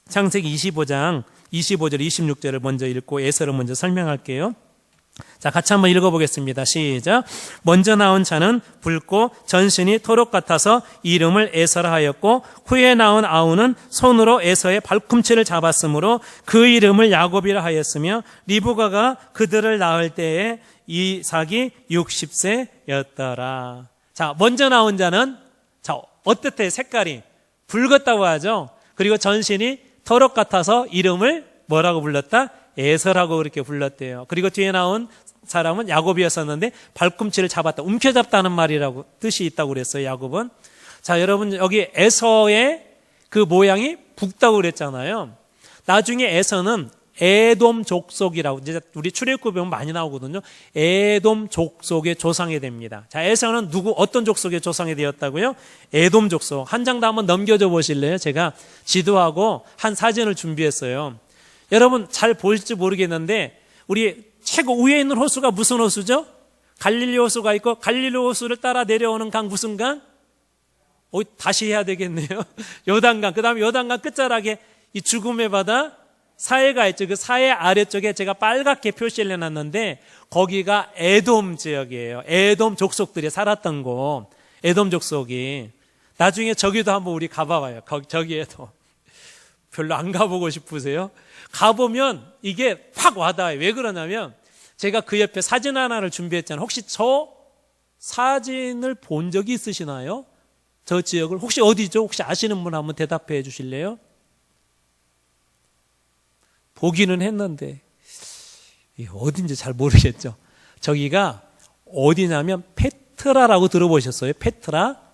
창세기 25장 25절 26절을 먼저 읽고 에서를 먼저 설명할게요. 자, 같이 한번 읽어보겠습니다. 시작. 먼저 나온 자는 붉고 전신이 토록 같아서 이름을 에서라 하였고 후에 나온 아우는 손으로 에서의 발꿈치를 잡았으므로 그 이름을 야곱이라 하였으며 리브가가 그들을 낳을 때에 이삭이 60세였더라. 자, 먼저 나온 자는 자, 어떻대? 색깔이 붉었다고 하죠. 그리고 전신이 토록 같아서 이름을 뭐라고 불렀다? 에서라고 그렇게 불렀대요. 그리고 뒤에 나온 사람은 야곱이었었는데 발꿈치를 잡았다. 움켜잡다는 말이라고 뜻이 있다고 그랬어요. 야곱은. 자, 여러분 여기 에서의 그 모양이 붉다고 그랬잖아요. 나중에 에서는 에돔 족속이라고 이제 우리 출애굽에 보면 많이 나오거든요. 에돔 족속의 조상이 됩니다. 자, 에서는 어떤 족속의 조상이 되었다고요? 에돔 족속. 한 장 더 한번 넘겨줘 보실래요? 제가 지도하고 한 사진을 준비했어요. 여러분 잘 보일지 모르겠는데 우리 최고 위에 있는 호수가 무슨 호수죠? 갈릴리 호수가 있고 갈릴리 호수를 따라 내려오는 강 무슨 강? 다시 해야 되겠네요. 요단강. 그 다음에 요단강 끝자락에 이 죽음의 바다 사해가 있죠. 그 사해 아래쪽에 제가 빨갛게 표시를 해놨는데 거기가 에돔 지역이에요. 에돔 족속들이 살았던 곳. 에돔 족속이. 나중에 저기도 한번 우리 가봐봐요. 저기에도. 별로 안 가보고 싶으세요? 가보면 이게 확 와닿아요. 왜 그러냐면 제가 그 옆에 사진 하나를 준비했잖아요. 혹시 저 사진을 본 적이 있으시나요? 저 지역을 혹시 어디죠? 혹시 아시는 분 한번 대답해 주실래요? 보기는 했는데 어딘지 잘 모르겠죠. 저기가 어디냐면 페트라라고 들어보셨어요? 페트라?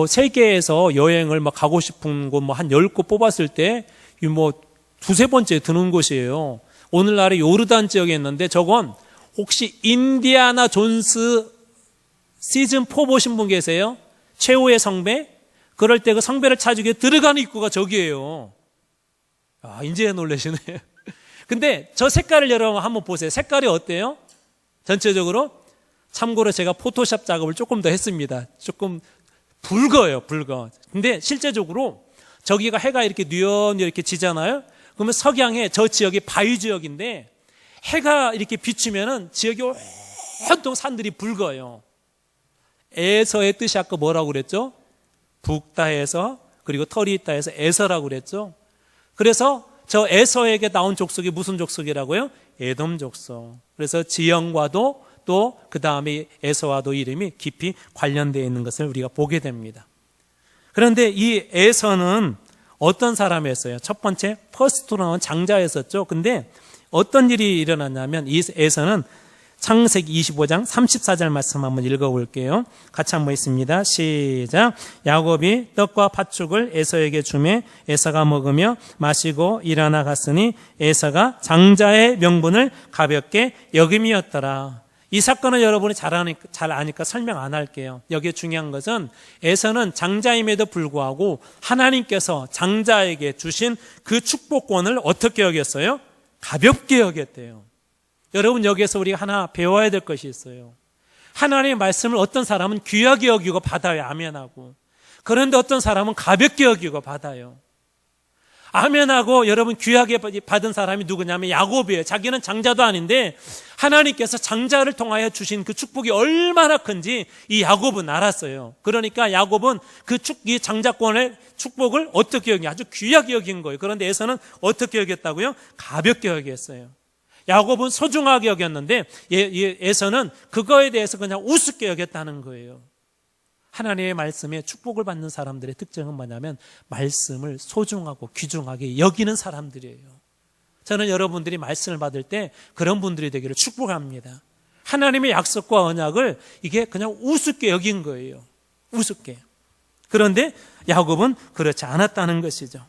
세계에서 여행을 막 가고 싶은 곳 한 10곳 뽑았을 때 두세 번째 드는 곳이에요. 오늘날의 요르단 지역에 있는데 저건 혹시 인디아나 존스 시즌 4 보신 분 계세요? 최후의 성배? 그럴 때 그 성배를 찾기 위해 들어가는 입구가 저기예요. 이제 놀라시네요. 근데 저 색깔을 여러분 한번 보세요. 색깔이 어때요? 전체적으로? 참고로 제가 포토샵 작업을 조금 더 했습니다. 조금 붉어요, 붉어. 근데 실제적으로 저기가 해가 이렇게 뉘연히 이렇게 지잖아요? 그러면 석양에 저 지역이 바위 지역인데 해가 이렇게 비추면은 지역이 온통 산들이 붉어요. 에서의 뜻이 아까 뭐라고 그랬죠? 붓다해서 그리고 털이 있다 해서 에서라고 그랬죠? 그래서 저 에서에게 나온 족속이 무슨 족속이라고요? 에돔 족속. 그래서 지형과도 또 그 다음에 에서와도 이름이 깊이 관련되어 있는 것을 우리가 보게 됩니다. 그런데 이 에서는 어떤 사람이었어요? 첫 번째 퍼스트로는 장자였었죠. 근데 어떤 일이 일어났냐면 이 에서는 창세기 25장 34절 말씀 한번 읽어볼게요. 같이 한번 있습니다. 시작. 야곱이 떡과 팥죽을 에서에게 주매 에서가 먹으며 마시고 일어나 갔으니 에서가 장자의 명분을 가볍게 여김이었더라. 이 사건은 여러분이 잘 아니까 설명 안 할게요. 여기에 중요한 것은 에서는 장자임에도 불구하고 하나님께서 장자에게 주신 그 축복권을 어떻게 여겼어요? 가볍게 여겼대요. 여러분 여기에서 우리가 하나 배워야 될 것이 있어요. 하나님의 말씀을 어떤 사람은 귀하게 여기고 받아요. 아멘하고. 그런데 어떤 사람은 가볍게 여기고 받아요. 아멘하고 여러분 귀하게 받은 사람이 누구냐면 야곱이에요. 자기는 장자도 아닌데 하나님께서 장자를 통하여 주신 그 축복이 얼마나 큰지 이 야곱은 알았어요. 그러니까 야곱은 이 장자권의 축복을 어떻게 여기냐? 아주 귀하게 여긴 거예요. 그런데 에서는 어떻게 여겼다고요? 가볍게 여겼어요. 야곱은 소중하게 여겼는데 에서는 그거에 대해서 그냥 우습게 여겼다는 거예요. 하나님의 말씀에 축복을 받는 사람들의 특징은 뭐냐면 말씀을 소중하고 귀중하게 여기는 사람들이에요. 저는 여러분들이 말씀을 받을 때 그런 분들이 되기를 축복합니다. 하나님의 약속과 언약을 이게 그냥 우습게 여긴 거예요. 우습게. 그런데 야곱은 그렇지 않았다는 것이죠.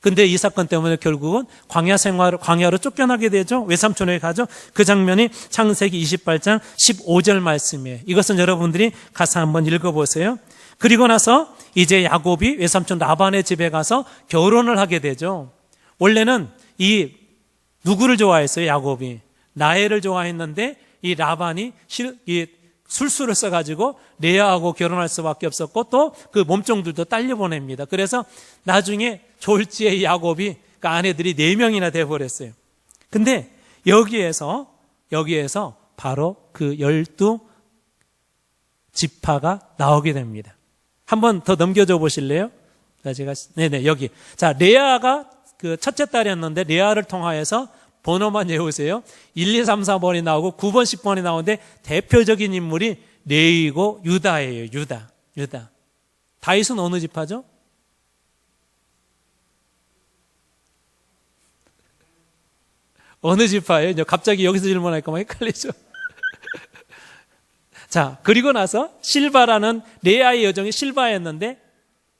근데 이 사건 때문에 결국은 광야로 쫓겨나게 되죠. 외삼촌에게 가죠. 그 장면이 창세기 28장 15절 말씀이에요. 이것은 여러분들이 가서 한번 읽어보세요. 그리고 나서 이제 야곱이 외삼촌 라반의 집에 가서 결혼을 하게 되죠. 원래는 누구를 좋아했어요? 야곱이 라헬을 좋아했는데 이 라반이 술수를 써가지고 레아하고 결혼할 수밖에 없었고 또 그 몸종들도 딸려보냅니다. 그래서 나중에 졸지에 야곱이 그 아내들이 4명이나 돼버렸어요. 근데 여기에서 바로 그 12지파가 나오게 됩니다. 한번 더 넘겨줘 보실래요? 네네, 여기. 자, 레아가 그 첫째 딸이었는데 레아를 통하여서 번호만 외우세요. 1, 2, 3, 4번이 나오고 9번, 10번이 나오는데 대표적인 인물이 레위고 유다예요. 유다. 다윗은 어느 지파죠? 어느 지파예요? 갑자기 여기서 질문하니까 막 헷갈리죠. 자, 그리고 나서 실바라는 레아의 여종이 실바였는데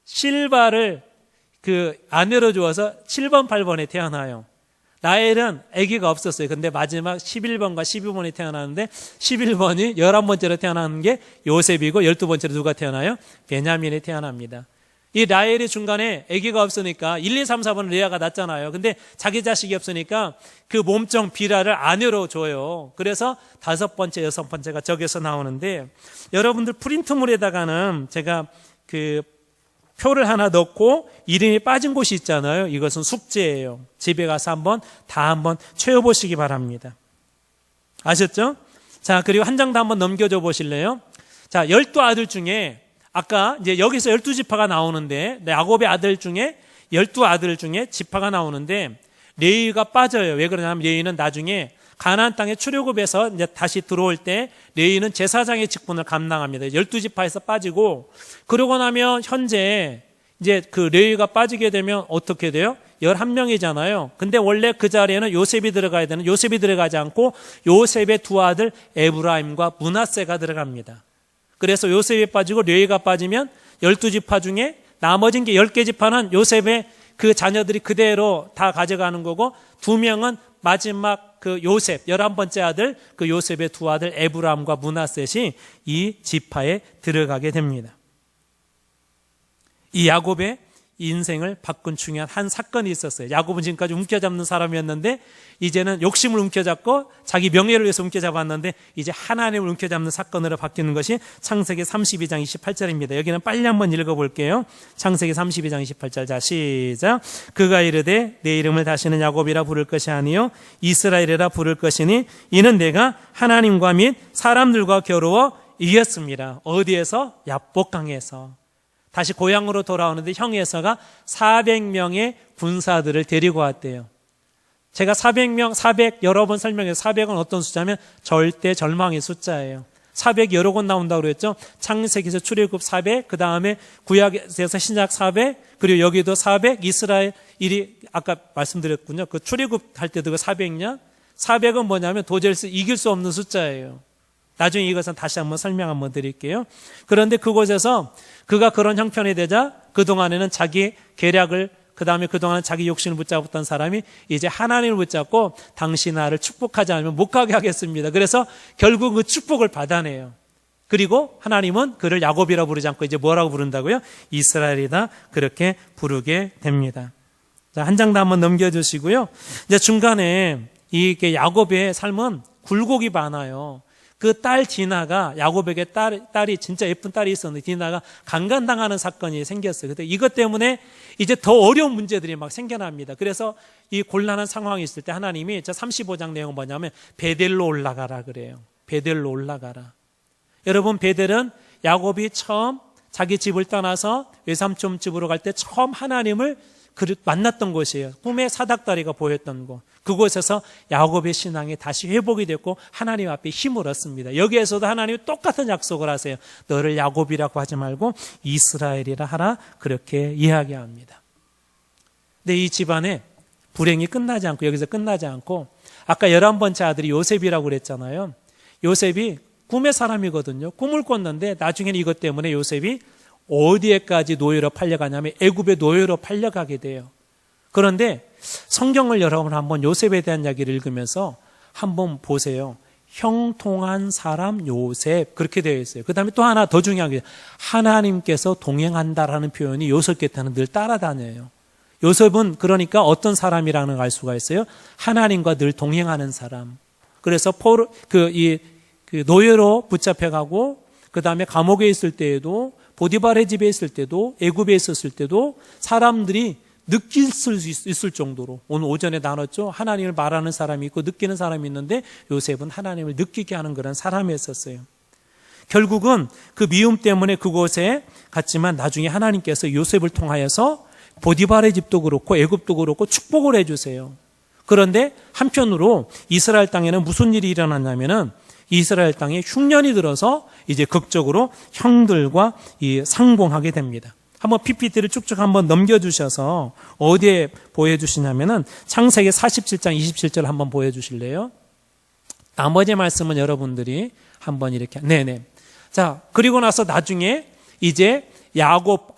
실바를 그 아내로 주어서 7번, 8번에 태어나요. 라헬은 아기가 없었어요. 근데 마지막 11번과 12번이 태어나는데 11번이 11번째로 태어나는 게 요셉이고 12번째로 누가 태어나요? 베냐민이 태어납니다. 이 라헬이 중간에 아기가 없으니까 1, 2, 3, 4번은 레아가 낳잖아요. 근데 자기 자식이 없으니까 그 몸종 비라를 아내로 줘요. 그래서 5번째, 6번째가 저기서 나오는데 여러분들 프린트물에다가는 제가 그 표를 하나 넣고 이름이 빠진 곳이 있잖아요. 이것은 숙제예요. 집에 가서 한번 채워보시기 바랍니다. 아셨죠? 자, 그리고 한 장 더 한번 넘겨줘 보실래요? 자, 12아들 중에 아까 이제 여기서 12지파가 나오는데 야곱의 아들 중에 12아들 중에 지파가 나오는데 레위가 빠져요. 왜 그러냐면 레위는 나중에 가나안 땅에 출애굽해서 이제 다시 들어올 때 레위는 제사장의 직분을 감당합니다. 12지파에서 빠지고 그러고 나면 현재 이제 그 레위가 빠지게 되면 어떻게 돼요? 11명이잖아요. 근데 원래 그 자리에는 요셉이 들어가야 되는 요셉이 들어가지 않고 요셉의 두 아들 에브라임과 므낫세가 들어갑니다. 그래서 요셉이 빠지고 레위가 빠지면 12지파 중에 나머진 게 10개 지파는 요셉의 그 자녀들이 그대로 다 가져가는 거고 2명은 마지막 그 요셉 11번째 아들 그 요셉의 두 아들 에브라임과 므낫셋이 이 지파에 들어가게 됩니다. 이 야곱의 인생을 바꾼 중요한 한 사건이 있었어요. 야곱은 지금까지 움켜잡는 사람이었는데 이제는 욕심을 움켜잡고 자기 명예를 위해서 움켜잡았는데 이제 하나님을 움켜잡는 사건으로 바뀌는 것이 창세기 32장 28절입니다. 여기는 빨리 한번 읽어볼게요. 창세기 32장 28절. 자, 시작. 그가 이르되 내 이름을 다시는 야곱이라 부를 것이 아니요 이스라엘이라 부를 것이니 이는 내가 하나님과 및 사람들과 겨루어 이겼습니다. 어디에서? 야복강에서. 다시 고향으로 돌아오는데 형 에서가 400명의 군사들을 데리고 왔대요. 제가 400 여러 번 설명해서 400은 어떤 숫자면 절대 절망의 숫자예요. 400 여러 권 나온다고 그랬죠. 창세기에서 출애굽 400, 그 다음에 구약에서 신약 400, 그리고 여기도 400, 이스라엘이 아까 말씀드렸군요. 그 출애굽할 때도 그 400년. 400은 뭐냐면 도저히 이길 수 없는 숫자예요. 나중에 이것은 다시 한번 설명 한번 드릴게요. 그런데 그곳에서 그가 그런 형편이 되자 그동안에는 자기 계략을 그 다음에 그동안 자기 욕심을 붙잡았던 사람이 이제 하나님을 붙잡고 당신 나를 축복하지 않으면 못 가게 하겠습니다. 그래서 결국 그 축복을 받아내요. 그리고 하나님은 그를 야곱이라 부르지 않고 이제 뭐라고 부른다고요? 이스라엘이다 그렇게 부르게 됩니다. 자, 한 장 더 한번 넘겨주시고요. 이제 중간에 이게 야곱의 삶은 굴곡이 많아요. 그 딸 디나가 야곱에게 딸이 진짜 예쁜 딸이 있었는데 디나가 강간당하는 사건이 생겼어요. 근데 이것 때문에 이제 더 어려운 문제들이 막 생겨납니다. 그래서 이 곤란한 상황이 있을 때 하나님이 저 35장 내용은 뭐냐면 베델로 올라가라 그래요. 베델로 올라가라. 여러분 베델은 야곱이 처음 자기 집을 떠나서 외삼촌 집으로 갈 때 처음 하나님을 만났던 곳이에요. 꿈에 사닥다리가 보였던 곳. 그곳에서 야곱의 신앙이 다시 회복이 됐고 하나님 앞에 힘을 얻습니다. 여기에서도 하나님이 똑같은 약속을 하세요. 너를 야곱이라고 하지 말고 이스라엘이라 하라 그렇게 이야기합니다. 근데 이 집안에 불행이 끝나지 않고 여기서 끝나지 않고 아까 11번째 아들이 요셉이라고 그랬잖아요. 요셉이 꿈의 사람이거든요. 꿈을 꿨는데 나중에는 이것 때문에 요셉이 어디에까지 노예로 팔려가냐면 애굽의 노예로 팔려가게 돼요. 그런데 성경을 여러분 한번 요셉에 대한 이야기를 읽으면서 한번 보세요. 형통한 사람 요셉 그렇게 되어 있어요. 그 다음에 또 하나 더 중요한 게 하나님께서 동행한다라는 표현이 요셉 곁에는 늘 따라다녀요. 요셉은 그러니까 어떤 사람이라는 걸 알 수가 있어요. 하나님과 늘 동행하는 사람. 그래서 노예로 붙잡혀가고 그 다음에 감옥에 있을 때에도 보디발의 집에 있을 때도 애굽에 있었을 때도 사람들이 느낄 수 있을 정도로 오늘 오전에 나눴죠. 하나님을 말하는 사람이 있고 느끼는 사람이 있는데 요셉은 하나님을 느끼게 하는 그런 사람이었었어요. 결국은 그 미움 때문에 그곳에 갔지만 나중에 하나님께서 요셉을 통하여서 보디발의 집도 그렇고 애굽도 그렇고 축복을 해주세요. 그런데 한편으로 이스라엘 땅에는 무슨 일이 일어났냐면은 이스라엘 땅에 흉년이 들어서 이제 극적으로 형들과 상봉하게 됩니다. 한번 PPT를 쭉쭉 한번 넘겨주셔서 어디에 보여주시냐면은 창세기 47장 27절 한번 보여주실래요? 나머지 말씀은 여러분들이 한번 이렇게 네네. 자 그리고 나서 나중에 이제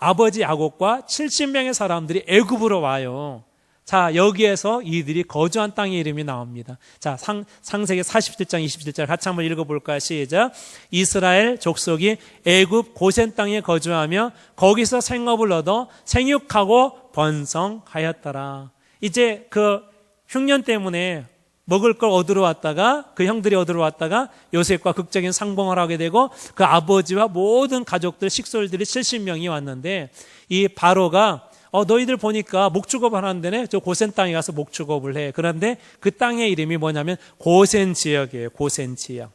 아버지 야곱과 70명의 사람들이 애굽으로 와요. 자 여기에서 이들이 거주한 땅의 이름이 나옵니다. 자 창세기 47장 27절 같이 한번 읽어볼까요? 시작. 이스라엘 족속이 애굽 고센 땅에 거주하며 거기서 생업을 얻어 생육하고 번성하였더라. 이제 그 흉년 때문에 먹을 걸 얻으러 왔다가 그 형들이 얻으러 왔다가 요셉과 극적인 상봉을 하게 되고 그 아버지와 모든 가족들 식솔들이 70명이 왔는데 이 바로가 너희들 보니까 목축업을 하는데네 저 고센 땅에 가서 목축업을 해. 그런데 그 땅의 이름이 뭐냐면 고센 지역이에요. 고센 지역.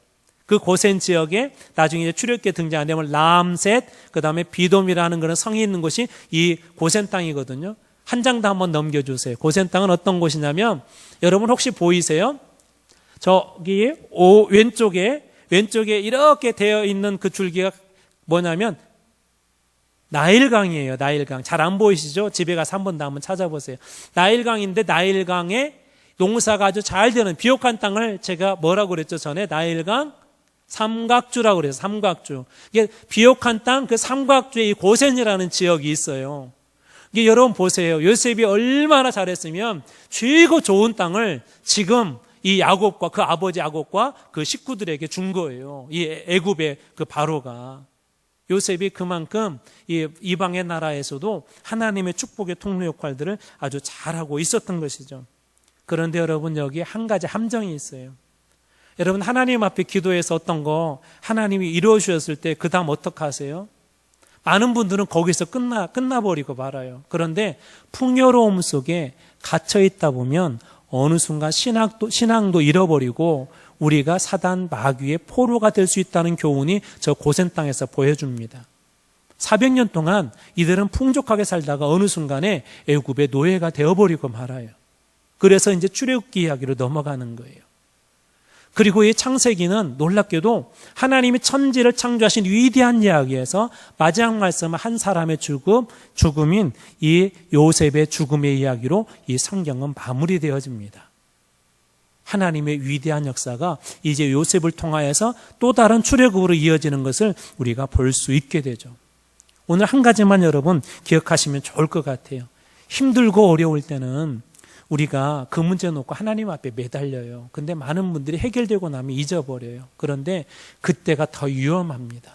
그 고센 지역에 나중에 이제 출애굽기에 등장하는 데면 람셋, 그 다음에 비돔이라는 그런 성이 있는 곳이 이 고센 땅이거든요. 한 장 더 한번 넘겨주세요. 고센 땅은 어떤 곳이냐면, 여러분 혹시 보이세요? 저기 왼쪽에 이렇게 되어 있는 그 줄기가 뭐냐면 나일강이에요. 나일강. 잘 안 보이시죠? 집에 가서 한번 찾아보세요. 나일강인데 나일강에 농사가 아주 잘 되는 비옥한 땅을 제가 뭐라고 그랬죠? 전에 나일강 삼각주라고 그래서 삼각주. 이게 비옥한 땅 그 삼각주에 이 고센이라는 지역이 있어요. 이게 여러분 보세요. 요셉이 얼마나 잘했으면 최고 좋은 땅을 지금 이 야곱과 그 아버지 야곱과 그 식구들에게 준 거예요. 이 애굽의 그 바로가. 요셉이 그만큼 이 이방의 나라에서도 하나님의 축복의 통로 역할들을 아주 잘하고 있었던 것이죠. 그런데 여러분 여기 한 가지 함정이 있어요. 여러분 하나님 앞에 기도해서 어떤 거 하나님이 이루어 주셨을 때 그 다음 어떻게 하세요? 많은 분들은 거기서 끝나버리고 말아요. 그런데 풍요로움 속에 갇혀 있다 보면 어느 순간 신앙도 잃어버리고 우리가 사단 마귀의 포로가 될 수 있다는 교훈이 저 고센 땅에서 보여줍니다. 400년 동안 이들은 풍족하게 살다가 어느 순간에 애굽의 노예가 되어버리고 말아요. 그래서 이제 출애굽기 이야기로 넘어가는 거예요. 그리고 이 창세기는 놀랍게도 하나님이 천지를 창조하신 위대한 이야기에서 마지막 말씀은 한 사람의 죽음인 이 요셉의 죽음의 이야기로 이 성경은 마무리되어집니다. 하나님의 위대한 역사가 이제 요셉을 통하여서 또 다른 출애굽으로 이어지는 것을 우리가 볼 수 있게 되죠. 오늘 한 가지만 여러분 기억하시면 좋을 것 같아요. 힘들고 어려울 때는 우리가 그 문제 놓고 하나님 앞에 매달려요. 근데 많은 분들이 해결되고 나면 잊어버려요. 그런데 그때가 더 위험합니다.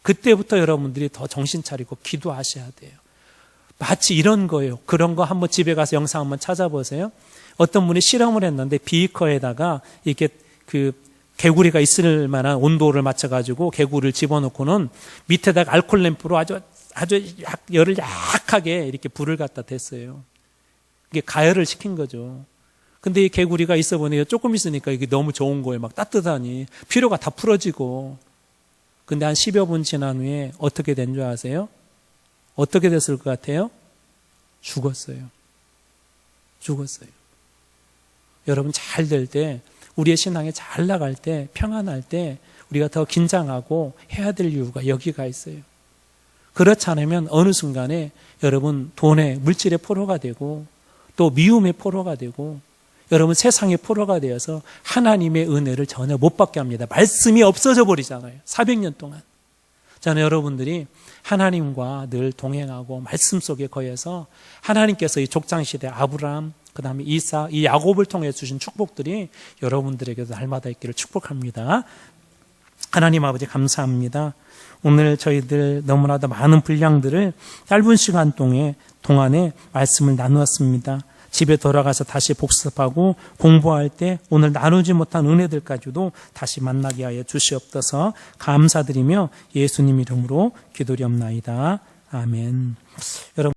그때부터 여러분들이 더 정신 차리고 기도하셔야 돼요. 마치 이런 거예요. 그런 거 한번 집에 가서 영상 한번 찾아보세요. 어떤 분이 실험을 했는데 비커에다가 이렇게 그 개구리가 있을 만한 온도를 맞춰가지고 개구리를 집어넣고는 밑에다가 알코올 램프로 아주 열을 약하게 이렇게 불을 갖다 댔어요. 이게 가열을 시킨 거죠. 근데 이 개구리가 있어 보니까 조금 있으니까 이게 너무 좋은 거예요. 막 따뜻하니 피로가 다 풀어지고. 근데 한 10여 분 지난 후에 어떻게 된 줄 아세요? 어떻게 됐을 것 같아요? 죽었어요. 여러분 잘 될 때, 우리의 신앙이 잘 나갈 때, 평안할 때 우리가 더 긴장하고 해야 될 이유가 여기가 있어요. 그렇지 않으면 어느 순간에 여러분 돈의 물질의 포로가 되고 또 미움의 포로가 되고 여러분 세상의 포로가 되어서 하나님의 은혜를 전혀 못 받게 합니다. 말씀이 없어져 버리잖아요. 400년 동안. 저는 여러분들이 하나님과 늘 동행하고 말씀 속에 거해서 하나님께서 이 족장시대 아브라함, 그 다음에 이삭, 이 야곱을 통해 주신 축복들이 여러분들에게도 날마다 있기를 축복합니다. 하나님 아버지 감사합니다. 오늘 저희들 너무나도 많은 분량들을 짧은 시간 동안에 말씀을 나누었습니다. 집에 돌아가서 다시 복습하고 공부할 때 오늘 나누지 못한 은혜들까지도 다시 만나게 하여 주시옵소서. 감사드리며 예수님 이름으로 기도리옵나이다. 아멘. 여러분.